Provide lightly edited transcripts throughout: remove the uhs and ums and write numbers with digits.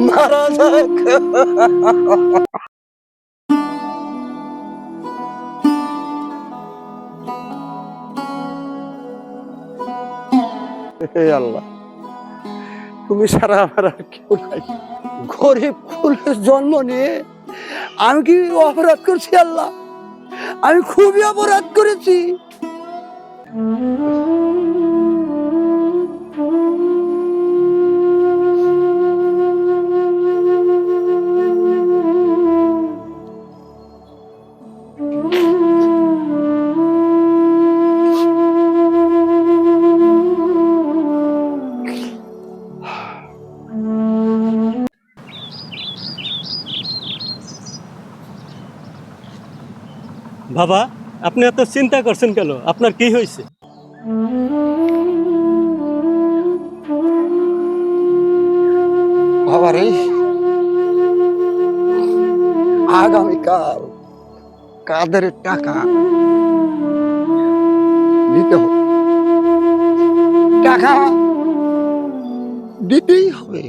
মারা যাক। হে আল্লাহ, তুমি সারা আমার আর কেউ নাই। গরিব কুলে জন্ম নিয়ে আমি কি অপরাধ করছি আল্লাহ? আমি খুবই অপরাধ করেছি। বাবা, আপনি এত চিন্তা করছেন কেন? আপনার কি হয়েছে? বাবারে, আগামীকাল কাদের টাকা দিতে হবে। টাকা দিতেই হবে,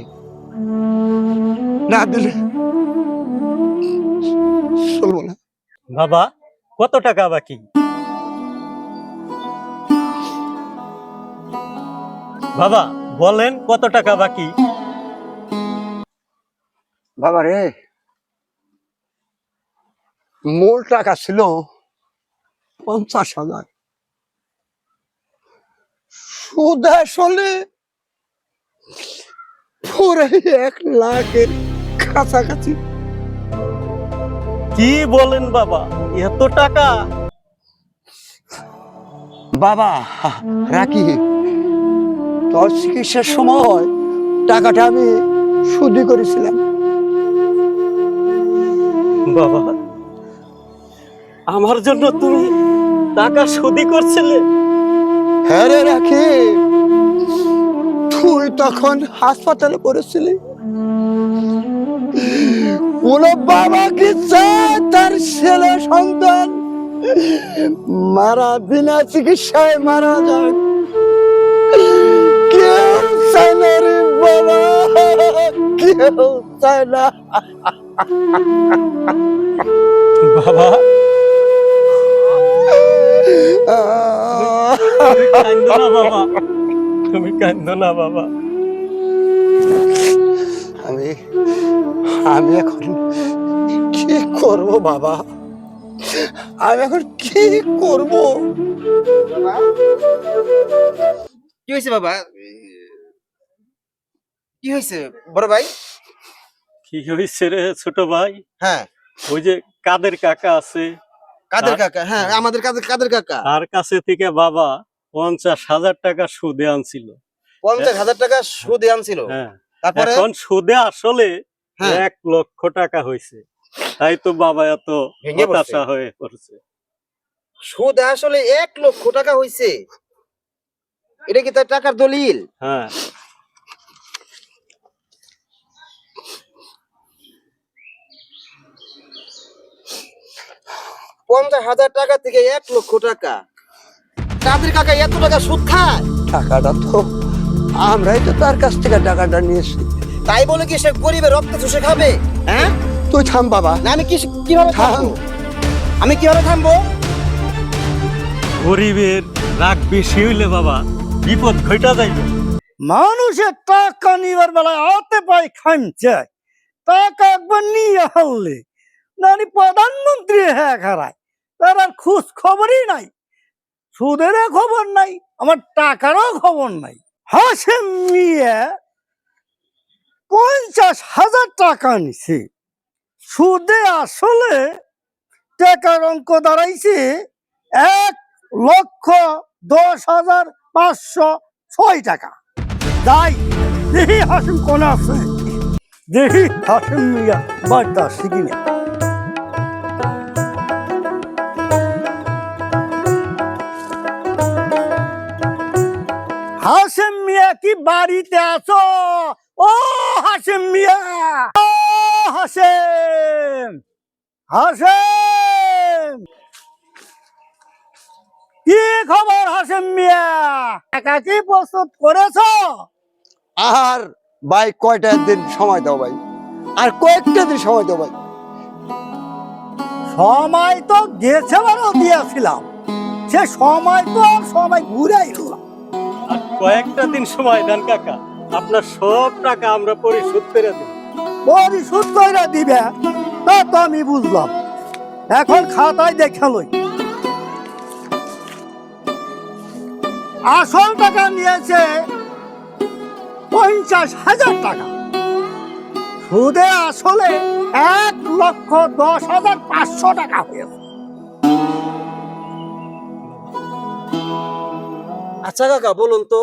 না দিলে চলবো না। বাবা, কত টাকা বাকি? বাবা বলেন, কত টাকা বাকি? বাবারে, মূল টাকা ছিল 50,000, সুদ আসলে পুরো 1,00,000-এর কাছাকাছি। কি বলেন বাবা, এত টাকা? বাবা, রাখি তোর চিকিৎসার সময় টাকাটা আমি সুদি করেছিলাম। বাবা, আমার জন্য তুমি টাকা সুদি করছিলে? হ্যাঁ রে রাখি, তুই তখন হাসপাতালে পড়েছিলি। কোন বাবা কি চায় তার ছেলে সন্তান বিনা চিকিৎসায় মারা যাক? কেউ চায় না রে বাবা, কেউ চায় না। বাবা, তুমি কাঁদো না বাবা, তুমি কাঁদো না বাবা। আমি আমি এখন কি করব বাবা? আমি এখন কি করব? কি হয়েছে বাবা? কি হয়েছে বড় ভাই? কি হয়েছে রে ছোট ভাই? হ্যাঁ, ওই যে কাদের কাকা আছে, কাদের কাকা? হ্যাঁ, আমাদের কাদের কাকা। তার কাছে থেকে বাবা 50,000 টাকা সুদে আনছিল। 50,000 টাকা সুদে আনছিল। হ্যাঁ, তারপরে এখন সুদে আসলে হ্যাঁ 1,00,000 টাকা হয়েছে। তাই তো বাবা এত ভেঙে পড়ছে। হতাশা হয়ে পড়ছে। সুদে আসলে 1,00,000 টাকা হয়েছে। এটা কি তার টাকার দলিল? হ্যাঁ, 50,000 টাকা থেকে 1,00,000 টাকা। কাদের কাকা এত টাকা সুদ খায়? টাকাটা তো আমরাই তো তার কাছ থেকে টাকাটা নিয়েছি। তাই বলে কি সে গরিবের রক্ত চুষে খাবে? হ্যাঁ, তুই থাম বাবা, না আমি কিভাবে থাম। থামবো? আমি কিভাবে থামবো? গরিবের রাগ বেশি হইলে বাবা বিপদ ঘটা যাইবে। মানুষের টাকা নিবার বেলায় হাতে পায় খামছে, টাকা একবার নিয়ে হারলে নানি প্রধানমন্ত্রী হ্যাঁ খারায়, তার আর খোঁজ খবরই নাই। সুদেরও খবর নাই, আমার টাকারও খবর নাই। হাসেম মিয়া 50,000 টাকা নিছে, সুদে আসলে টাকার অঙ্ক দাঁড়াইছে 1,10,506 টাকা। যাই দেখি হাসিম কোন আছে, দেখি হাসিম মিয়া বার্তা শিখি না। হাসিম মিয়া কি বাড়িতে আছো? ও হাসিম মিয়া, ও হাসিম, হাসিম, কি খবর কাসেম মিয়া, টাকা কি প্রস্তুত করেছো? আর ভাই কয়টা দিন সময় দাও ভাই, আর কয়েকটা দিন সময় দাও ভাই। সময় তো গেছে বারও দিয়েছিলাম, সে সময় তো আর সময় ঘুরে এলো। আর কয়েকটা দিন সময় দেন কাকা, আপনার সব টাকা আমরা পরিশোধ করে দেব। পরিশোধ করে দিবে তা তো আমি বুঝলাম, এখন খাতায় দেখে লই। আসল টাকা নিয়েছে 50,000 টাকা, সুদে আসলে 1,10,500 টাকা হয়েছে। আচ্ছা কাকা বলুন তো,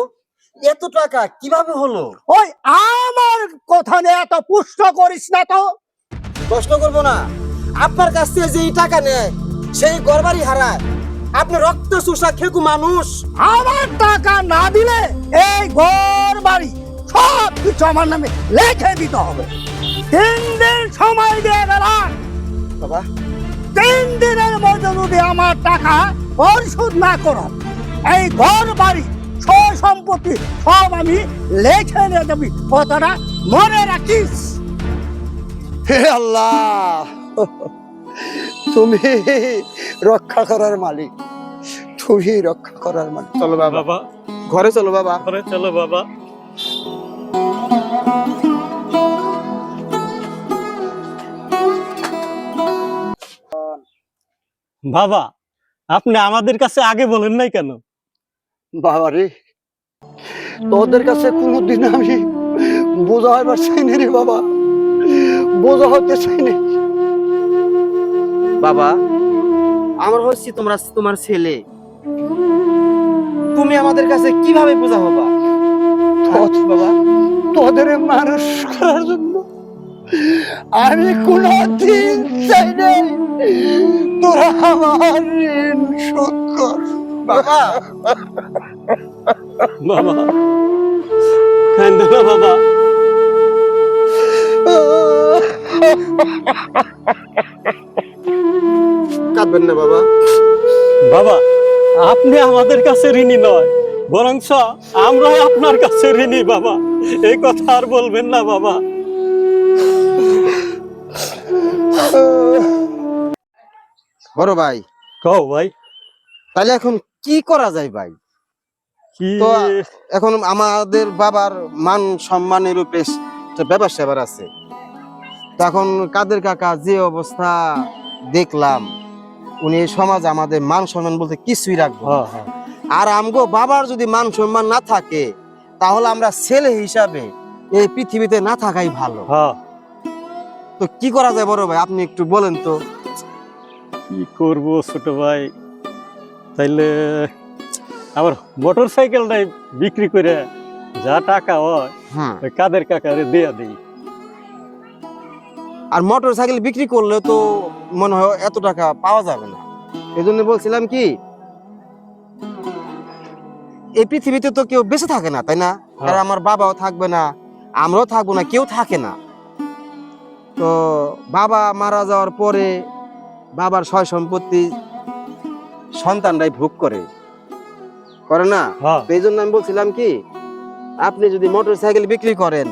এত টাকা কিভাবে হলো? ওই আমার কথা নিয়ে এত পুষ্ট করিস না তো। প্রশ্ন করবো না, আপনার কাছ থেকে যে টাকা নেয় সেই ঘরবাড়ি হারায়, আপনি রক্ত চুষা খেকু মানুষ। আমার টাকা না দিলে এই ঘর বাড়ি সব কিছু আমার নামে লিখে দিতে হবে। 3 দিন সময় দিয়ে গেলাম, বাবা 3 দিনের মধ্যে যদি আমার টাকা পরিশোধ না করো, এই ঘর বাড়ি সব সম্পত্তি সব আমি লিখে নিয়ে যাবি, কথাটা মনে রাখিস। হে আল্লাহ, তুমি রক্ষা করার মালিক, তুমি রক্ষা করার মালিক। চলো বাবা, বাবা ঘরে চলো বাবা। ঘরে চলো বাবা। বাবা আপনি আমাদের কাছে আগে বলেন নাই কেন? বাবা রে, তোদের কাছে কোনোদিন আমি বোঝা হইবার চাইনি রে বাবা, বোঝা হতে চাইনি। বাবা আমার হচ্ছে তোমরা তোমার ছেলে, তুমি আমাদের কাছে কিভাবে বোঝা হবা? বাবা তোদের মানুষ করার জন্য আমি কোনদিন চাইনি তোরা আমার ঋণ শোধ কর। বাবা বাবা কান্দো না বাবা। কাঁদবেন না বাবা। বাবা আপনি আমাদের কাছে ঋণী নয়, বরং আমরাই আপনার কাছে ঋণী বাবা। এই কথা আর বলবেন না বাবা। বড় ভাই কও ভাই, তাহলে এখন কি করা যায় ভাই? কি তো এখন আমাদের বাবার মান সম্মানের উপরে একটা ব্যাপার স্যাপার আছে। তখন কাদের কাকা যে অবস্থা দেখলাম, উনি এই সমাজ আমাদের মান সম্মান বলতে কিছুই রাখবো না। হ্যাঁ হ্যাঁ আর আমগো বাবার যদি মান সম্মান না থাকে, তাহলে আমরা ছেলে হিসাবে এই পৃথিবীতে না থাকাই ভালো। হ্যাঁ, তো কি করা যায় বড় ভাই, আপনি একটু বলেন তো। কি করব ছোট ভাই, তাইলে আমার মোটর সাইকেলটাই বিক্রি করে যা টাকা হয় হ্যাঁ, ওই কাদের কাকারে দিয়ে দিই। আর মোটর সাইকেল বিক্রি করলে তো মনে হয় এত টাকা পাওয়া যাবে না। এই জন্য বলছিলাম কি, এই পৃথিবীতে তো কেউ বেঁচে থাকে না, তাই না? আর আমার বাবাও থাকবে না, আমরাও থাকবো না, কেউ থাকে না। তো বাবা মারা যাওয়ার পরে বাবার সয় সম্পত্তি সন্তানরাই ভোগ করে না। হ্যাঁ তো এই জন্য আমি বলছিলাম কি, আপনি যদি মোটর সাইকেল বিক্রি করেন,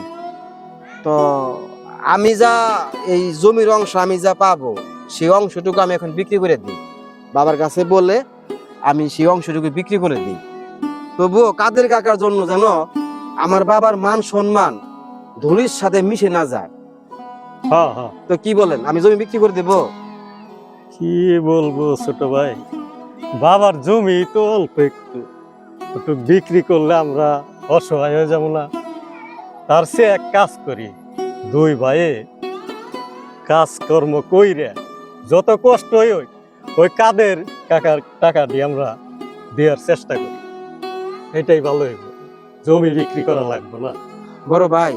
তো আমি যা এই জমির অংশ আমি যা পাবো, সেই অংশটুকু আমি এখন বিক্রি করে দিই। বাবার কাছে বলে আমি সেই অংশটুকু বিক্রি করে দিই। তবুও কাদের কাকার জন্য যেন আমার বাবার মান সম্মান ধুলির সাথে মিশে না যায়। হ্যাঁ হ্যাঁ, তো কি বলেন, আমি জমি বিক্রি করে দেবো? কি বলবো ছোট ভাই, বাবার জমি তো অল্প একটু, একটু বিক্রি করলে আমরা অসহায় হয়ে যাবো না? তার সে এক কাজ করি, 2 ভাইয়ে কাজকর্ম কইরে যত কষ্ট হয় ওই কাদের কাকার টাকা দিয়ে আমরা দেওয়ার চেষ্টা করি, এটাই ভালো হইব। জমি বিক্রি করা লাগবে না। বড় ভাই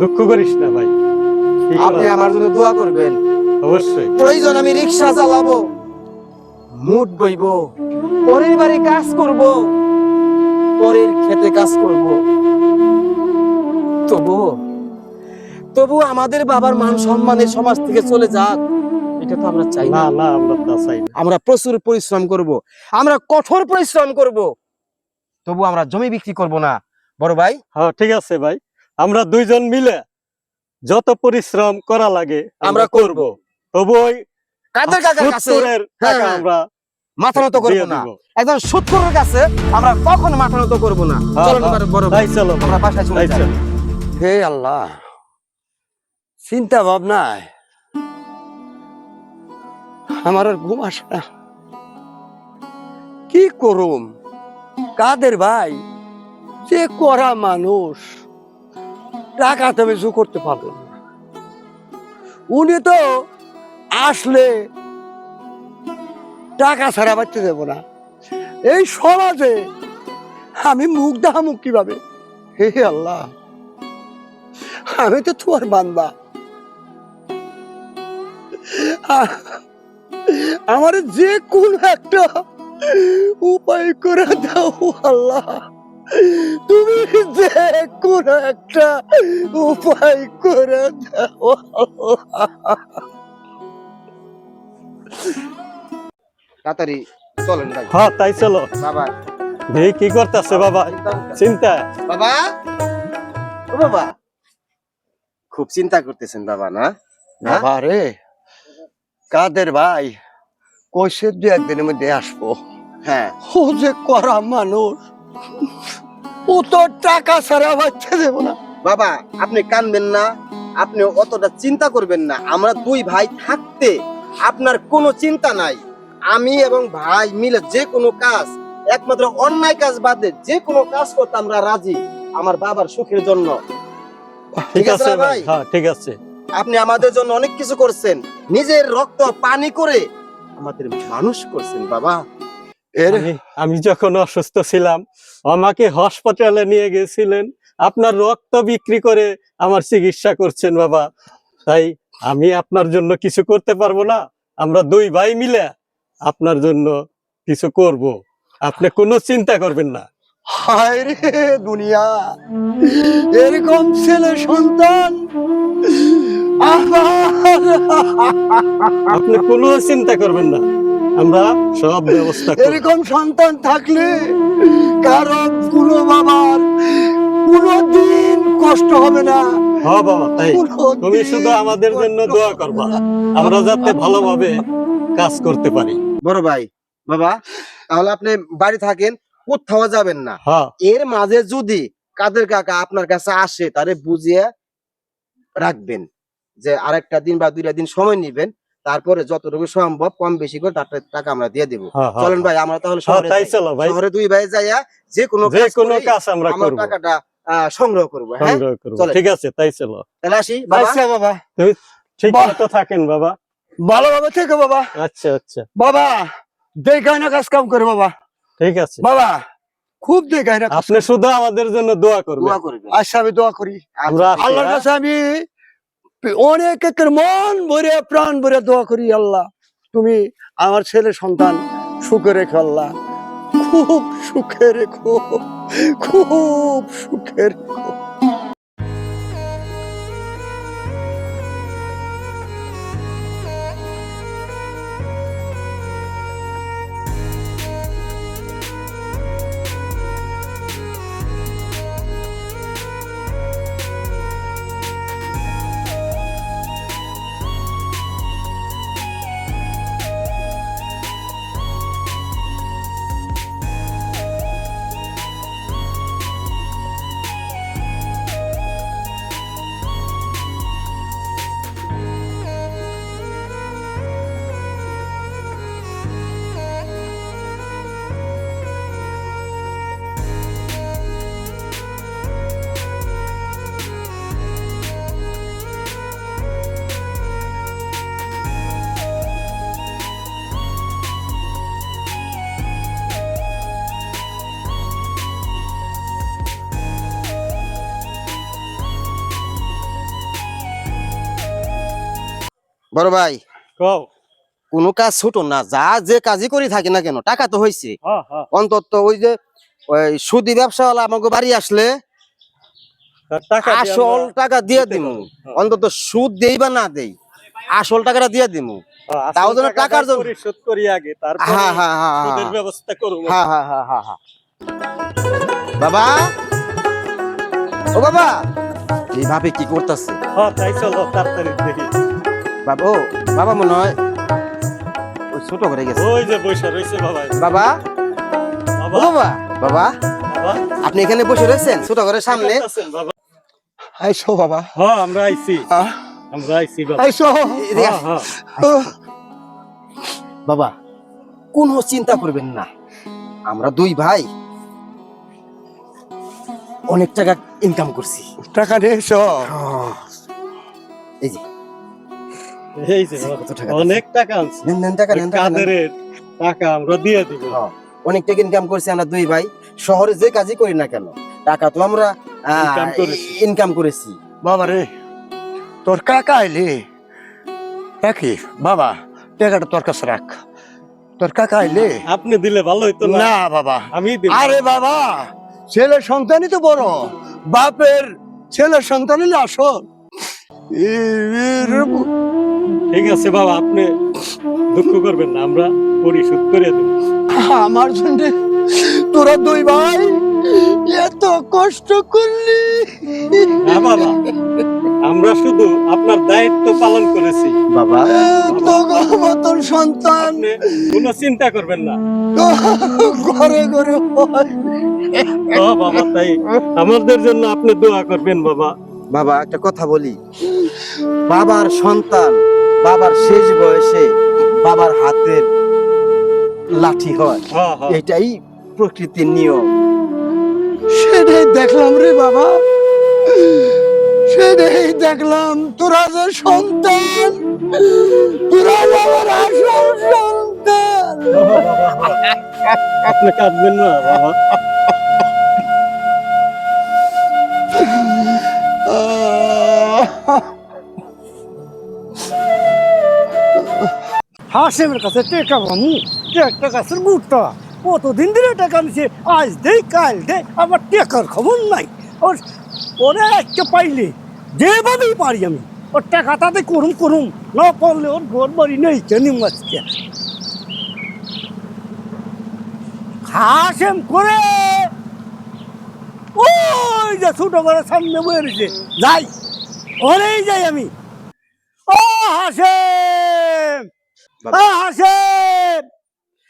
দুঃখ করিস না ভাই, কি করা আপনি যায়? আমার জন্য দোয়া করবেন। অবশ্যই। প্রয়োজন আমি রিক্সা চালাবো, মুট বইবো, পরের বাড়ি কাজ করব, পরের খেতে কাজ করব, তবু আমাদের বাবার মান সম্মানের সমাজ থেকে চলে যাক, এটা তো আমরা চাই না না। না আমরা তা চাই না। আমরা প্রচুর পরিশ্রম করব, আমরা কঠোর পরিশ্রম করব, তবু আমরা জমি বিক্রি করব না বড় ভাই। হ্যাঁ ঠিক আছে ভাই, আমরা দুইজন মিলে যত পরিশ্রম করা লাগে আমরা করব। তবু ওই কাদের কাকার কাছে 70-এর টাকা হ্যাঁ, আমরা মাথা নত করব দিয়ে না, দিব। একজন সুৎখোরের কাছে আমরা কখনো মাথা নত করব না। হ্যাঁ, চলুন হ্যাঁ, এবার বড় ভাই তাই চলো আমরা বাসায় চলে তাই যাই। চলো। হে আল্লাহ, চিন্তা ভাবনায় আমার আর ঘুম আসে না। কি করুম? কাদের ভাই যে করা মানুষ, টাকা তো আমি জোর করতে পারলাম না। উনি তো আসলে টাকা ছাড়া বাঁচতে দেব না। এই সমাজে আমি মুখ দেখামুখ কিভাবে? হে আল্লাহ, আমি তো তোমার বান্দা, আমার যে কোন একটা উপায় করে দাও আল্লাহ, তুমি যে কোন একটা উপায় করে দাও আল্লাহ। তাড়াতাড়ি চলেন ভাই। হ্যাঁ তাই চলো। বাবা দেখি কি করতেছে বাবা, চিন্তা। বাবা, ও বাবা, খুব চিন্তা করতেছেন বাবা না? বাবা রে, কাদের ভাই কইছে দু একদিনের মধ্যে আসবো। হ্যাঁ, ও যে করা মানুষ, ও তো টাকা ছাড়া বাচ্চা দেবো না। বাবা আপনি কানবেন না, আপনি অতটা চিন্তা করবেন না। আমরা দুই ভাই থাকতে আপনার কোনো চিন্তা নাই। আমি এবং ভাই মিলে যে কোনো কাজ, একমাত্র অন্যায় কাজ বাদে যে কোনো কাজ করতে আমরা রাজি, আমার বাবার সুখের জন্য। ঠিক আছে না ভাই, হ্যাঁ ঠিক আছে। আপনি আমাদের জন্য অনেক কিছু করছেন, নিজের রক্ত পানি করে আমাদের মানুষ করছেন বাবা। এর আমি যখন অসুস্থ ছিলাম আমাকে হাসপাতালে নিয়ে গেছিলেন, আপনার রক্ত বিক্রি করে আমার চিকিৎসা করছেন বাবা। তাই আমি আপনার জন্য কিছু করতে পারবো না? আমরা দুই ভাই মিলে আপনার জন্য কিছু করব, আপনি কোনো চিন্তা করবেন না। হায় রে দুনিয়া, এরকম ছেলে সন্তান আমার। আপনি কোনো চিন্তা করবেন না, আমরা সব ব্যবস্থা করব। এরকম সন্তান থাকলে কারো কোনো বাবার কোনোদিন কষ্ট হবে না। হ্যাঁ বাবা, তাই কোনোদিন তুমি শুধু আমাদের জন্য কষ্ট দোয়া হবে করবা, না। আমরা যাতে ভালোভাবে কাজ করতে পারি। বড় ভাই, বাবা তাহলে আপনি বাড়ি থাকেন, কোথাও যাবেন না। হ্যাঁ এর মাঝে যদি কাদের কাকা আপনার কাছে আসে, তারে বুঝিয়ে রাখবেন যে আরেকটা দিন বা দুইটা দিন সময় নিবেন, তারপরে যতটুকু সম্ভব কম বেশি করে তার টাকা আমরা দিয়ে দিব। হ্যাঁ, হ্যাঁ, চলেন ভাই, আমরা তাহলে হ্যাঁ, শহরে তাই যাই। চলো ভাই, শহরে দুই ভাই যাইয়া যে কোনো যে কাজ কোনো করেই কাজ আমরা আমার করব, টাকাটা সংগ্রহ করবো। হ্যাঁ, সংগ্রহ করব। চলেন। ঠিক আছে, তাই চলো। তাহলে আসি বাবা। আচ্ছা বাবা, ঠিক বাহ। মতো থাকেন বাবা। ভালোভাবে থেকো বাবা। আচ্ছা আচ্ছা, বাবা দেখায় না কাজ কাম করে বাবা। ঠিক আছে। বাবা খুব দেখায় না কাজ আপনি শুধু আমাদের জন্য দোয়া করবেন। দোয়া করবেন। আচ্ছা আমি দোয়া করি। আমরা আসি, আল্লাহর হ্যাঁ? কাছে আমি অনেক একের মন ভরে প্রাণ ভরে দোয়া করি, আল্লাহ তুমি আমার ছেলে সন্তান সুখে রেখো আল্লাহ, খুব সুখে রেখো, খুব সুখে রেখো। বড় ভাই, কও। কোনো কাজ ছোট না, যা যে কাজই করি থাকি না কেন, টাকা তো হয়েছে। হ্যাঁ হ্যাঁ, অন্তত ওই যে ওই সুদি ব্যবসাওয়ালা আমাকে বাড়ি আসলে তার টাকা দিয়ে আসল আমরা টাকা দিয়ে দিতে দিব। পারবো। হ্যাঁ। অন্তত সুদ দেই বা না দেই, আসল টাকাটা দিয়ে দিমু। তাও যেন টাকার জন্য পরিশোধ করি আগে, তারপর হ্যাঁ হ্যাঁ হ্যাঁ সুদের ব্যবস্থা করব। হ্যাঁ হ্যাঁ হ্যাঁ হ্যাঁ হ্যাঁ। বাবা, ও বাবা, এই ভাবে কি করতেছে? হ্যাঁ তাই চলো তাড়াতাড়ি দেখি। বাবা, ও বাবা মনে হয় ওই ছোট করে গেছে। ওই যে বসে রয়েছে বাবা। বাবা, ও বাবা বাবা, বাবা, বাবা আপনি এখানে বসে রয়েছেন ছোট ঘরের সামনে? কেমন আছেন বাবা? আইসো বাবা। হ্যাঁ আমরা আইছি, আহ, আমরা আইছি বাবা। আইসো। এদিকে হ্যাঁ আসেন। হ্যাঁ বাবা, কোনো চিন্তা করবেন না, আমরা দুই ভাই অনেক টাকা ইনকাম করছি। টাকা নিয়ে এসো। এই যে এই যে বাবা, কত টাকা অনেক টাকা আনছি। নেন নেন টাকা নেন টাকা নেন। কাদের টাকা আমরা দিয়ে দিব। হ্যাঁ, অনেক টাকা ইনকাম করছি আমরা দুই ভাই, শহরে যে কাজই করি না কেন টাকা তো আমরা ইনকাম করেছি। ইনকাম করেছি। বাবা রে, তোর কাকা আইলে রাখি বাবা, টাকাটা তোর কাছে রাখ। তোর কাকা আইলে আপনি দিলে ভালো হইতো না? না বাবা, আমি দিব। আরে বাবা, ছেলে সন্তানই তো বড়, বাপের ছেলে সন্তান হলে আসল। ঠিক আছে বাবা, আপনি দুঃখ করবেন না, আমরা পরিশোধ করে দেব। আমার জন্য তোরা দুই ভাই এত কষ্ট করলি। না বাবা, আমরা শুধু আপনার দায়িত্ব পালন করেছি বাবা, তোর মতন সন্তান আপনি কোনো চিন্তা করবেন না। ঘরে ঘরে হয়। ও বাবা, তাই আমাদের জন্য আপনি দোয়া করবেন বাবা। বাবা একটা কথা বলি, বাবার সন্তান বাবার শেষ বয়সে বাবার হাতের লাঠি হয়, হ্যাঁ হ্যাঁ এটাই প্রকৃতির নিয়ম। সেটাই দেখলাম রে বাবা, সেটাই দেখলাম। তোরা যে সন্তান, তোরা বাবার আসল সন্তান। আপনি কাঁদবেন না বাবা। হাসেমের কাছে টেকা পামু, টেকা গাছের বুটটা কতদিন ধরে টাকা নিছে, আজ দেই কাল দে, আবার টেকার খবর নাই। ওর ওরে একটা পাইলে যেভাবেই পারি আমি ওর টাকা তাতে করুম করুম, না পারলে ওর ঘর বাড়ি নেই কেন আজকে। হাসেম করে ওই যে ছোট ঘরের সামনে বয়ে রয়েছে, যাই ওরেই যাই আমি। ও হাসেম, ও হাসেম,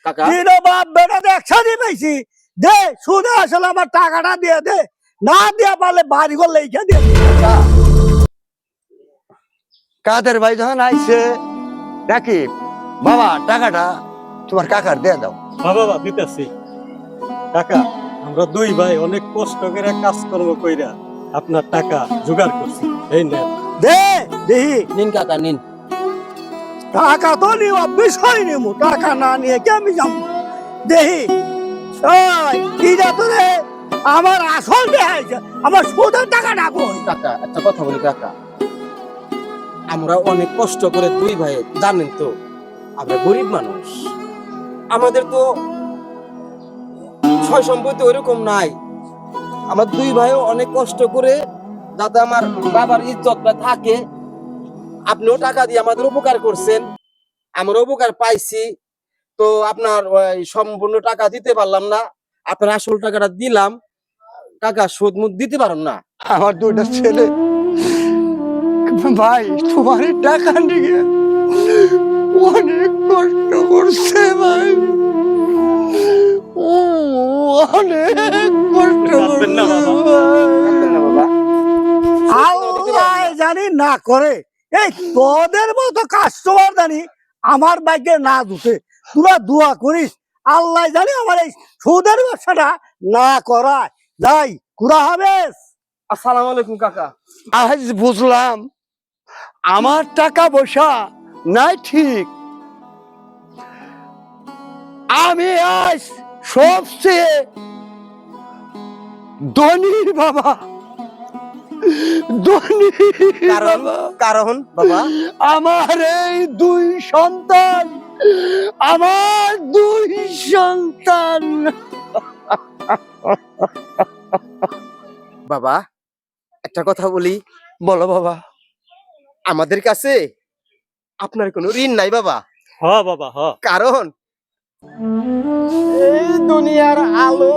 কাকা, দিনো বাপ বেটা একসাথে পাইছি, দে শুনে আসলে আমার টাকাটা দিয়ে দে, না দিয়া পারলে বাড়ি ঘর লেখা দিয়ে। কাদের ভাই যখন আইছে নাকি বাবা, টাকাটা তোমার কাকার দিয়ে দাও। হ্যাঁ বাবা, দিতেছি। কাকা, আমরা দুই ভাই অনেক কষ্ট করে কাজকর্ম কইরা আপনার টাকা জোগাড় করছি, এই নেন। দে দেহি নিন কাকা নিন। টাকা তো নিও, বিষয় নেবো, টাকা না নিয়ে কে আমি যাবো। দেহি ইটা তো রে আমার আসল দেখাইছে, আমার সুদের টাকা ডাকো। কাকা একটা কথা বলি কাকা, আমরা অনেক কষ্ট করে দুই ভাই, জানেন তো আমরা গরিব মানুষ, আমাদের তো ছয় সম্পত্তি ওইরকম নাই। আমার দুই ভাইও অনেক কষ্ট করে যাতে আমার বাবার ইজ্জতটা থাকে, আপনিও টাকা দিয়ে আমাদের উপকার করছেন, আমরা উপকার পাইছি। তো আপনার ওই সম্পূর্ণ টাকা দিতে পারলাম না, আপনার আসল টাকাটা দিলাম, কাকা সুদ মুদ দিতে পারেন না। আমার দুইটা ছেলে ভাই তোমার এই টাকা নিয়ে অনেক কষ্ট করছে ভাই, ও অনেক কষ্ট কাঁদবেন না বাবা। কাঁদবেন না বাবা। আল্লাহ জানি না করে, এই তোদের মতো কাস্টমার জানি আমার বাইকে না ঢুকে, তোরা দোয়া করিস আল্লাহ জানি আমার এই সুদের ব্যবসাটা না করায়। যাই কুড়া হবে। আসসালামু আলাইকুম কাকা। আজ বুঝলাম আমার টাকা পয়সা নাই ঠিক, আমি আজ সবচেয়ে ধনী বাবা, ধনী কারণ বাবা। কারণ বাবা, আমার এই দুই সন্তান, আমার দুই সন্তান। বাবা একটা কথা বলি, বলো বাবা। আমাদের কাছে আপনার কোনো ঋণ নাই বাবা, হ বাবা হ। কারণ এই দুনিয়ার আলো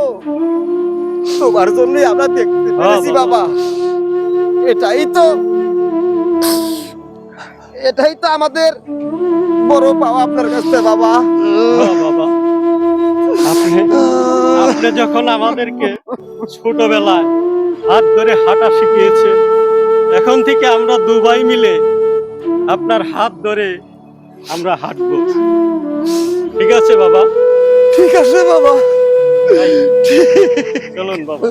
তোমার জন্যই আমরা দেখতে পেরেছি বাবা। বাবা। এটাই তো আমাদের বড় পাওয়া আপনার কাছে বাবা। হ বাবা, আপনি আপনি যখন আমাদেরকে ছোটবেলায় হাত ধরে হাঁটা শিখিয়েছেন, এখন থেকে আমরা দুবাই মিলে আপনার হাত ধরে আমরা হাঁটবো। ঠিক আছে বাবা, ঠিক আছে বাবা। চলুন বাবা।